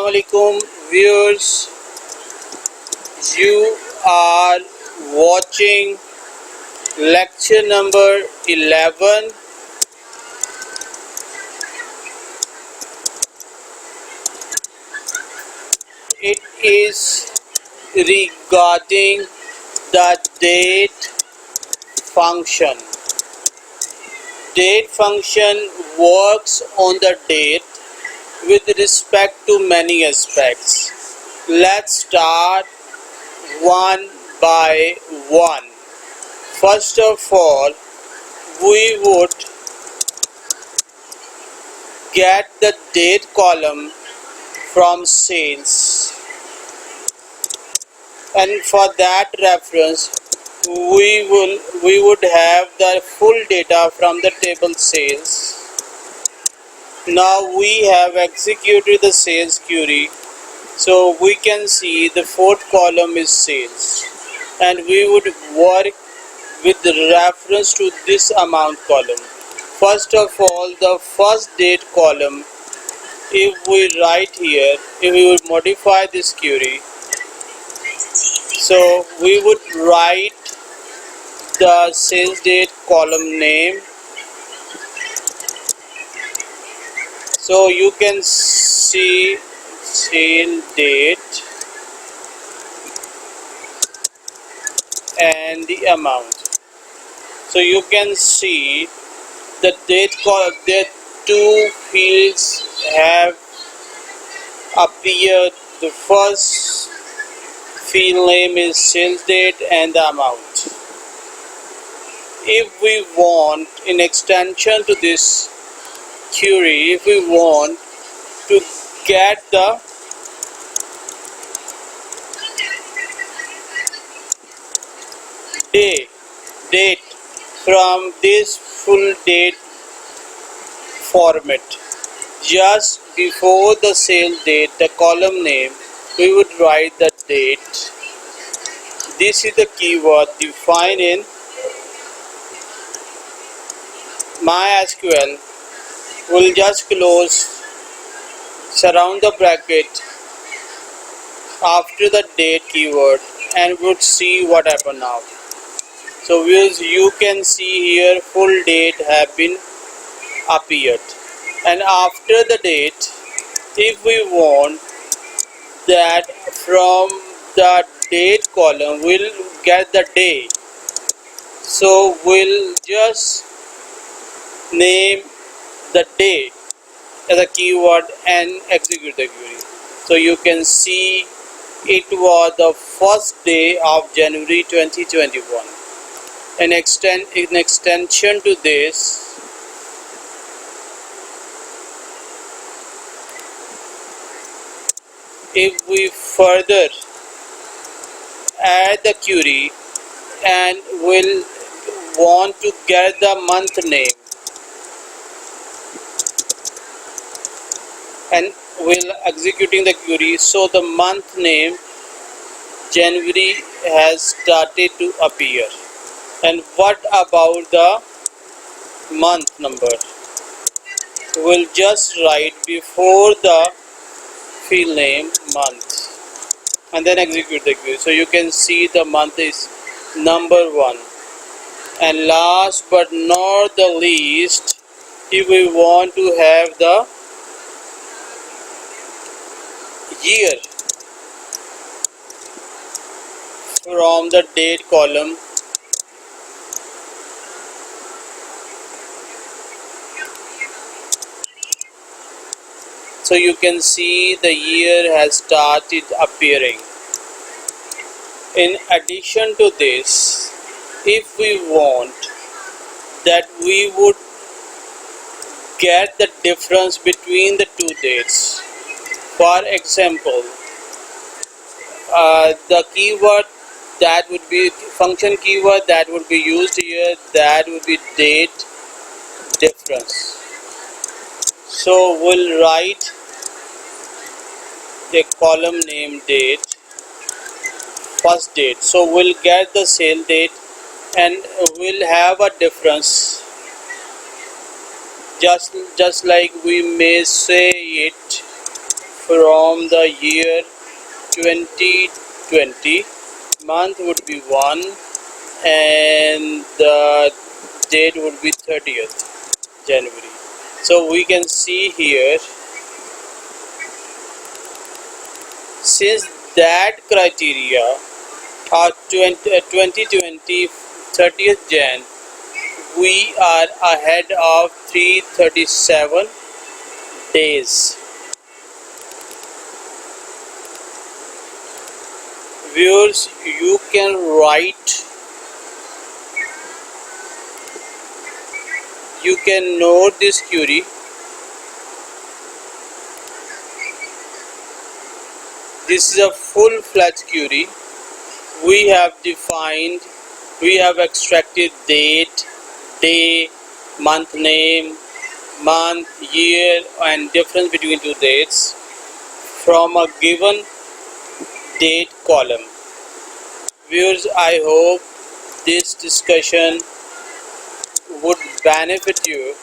Assalamualaikum viewers, you are watching lecture number 11. It is regarding the date function. Date function works on the date with respect to many aspects. Let's start one by one. First of all, we would get the date column from sales, and for that reference we would have the full data from the table sales. Now we have executed the sales query, so we can see the fourth column is sales, and we would work with reference to this amount column. First of all, the first date column, if we write here, if we would modify this query, so we would write the sales date column name. So you can see sale date and the amount. So you can see the date column, the two fields have appeared. The first field name is sales date and the amount. If we want, in extension to this query, if we want to get the date from this full date format, just before the sale date, the column name, we would write the date. This is the keyword defined in MySQL. We'll just close, surround the bracket after the date keyword, and would see what happened now. So viewers, you can see here full date have been appeared, and after the date, if we want that from the date column we'll get the day, so we'll just name the day as a keyword and execute the query. So you can see it was the first day of January 2021. In extension to this, if we further add the query and will want to get the month name, and will executing the query, so the month name January has started to appear. And what about the month number? We'll just write before the field name month and then execute the query. So you can see the month is number 1. And last but not the least, if we want to have the year from the date column, so you can see the year has started appearing. In addition to this, if we want that we would get the difference between the two dates, for example, the keyword that would be function keyword that would be used here, that would be date difference. So we'll write a column name date, first date. So we'll get the sale date and we'll have a difference, just like we may say it from the year 2020. Month would be 1 and the date would be 30th January. So we can see here, since that criteria are 2020 30th Jan, we are ahead of 337 days. Viewers, you can note this query. This is a full-fledged query. We have extracted date, day, month name, month, year, and difference between two dates from a given date column. Viewers, I hope this discussion would benefit you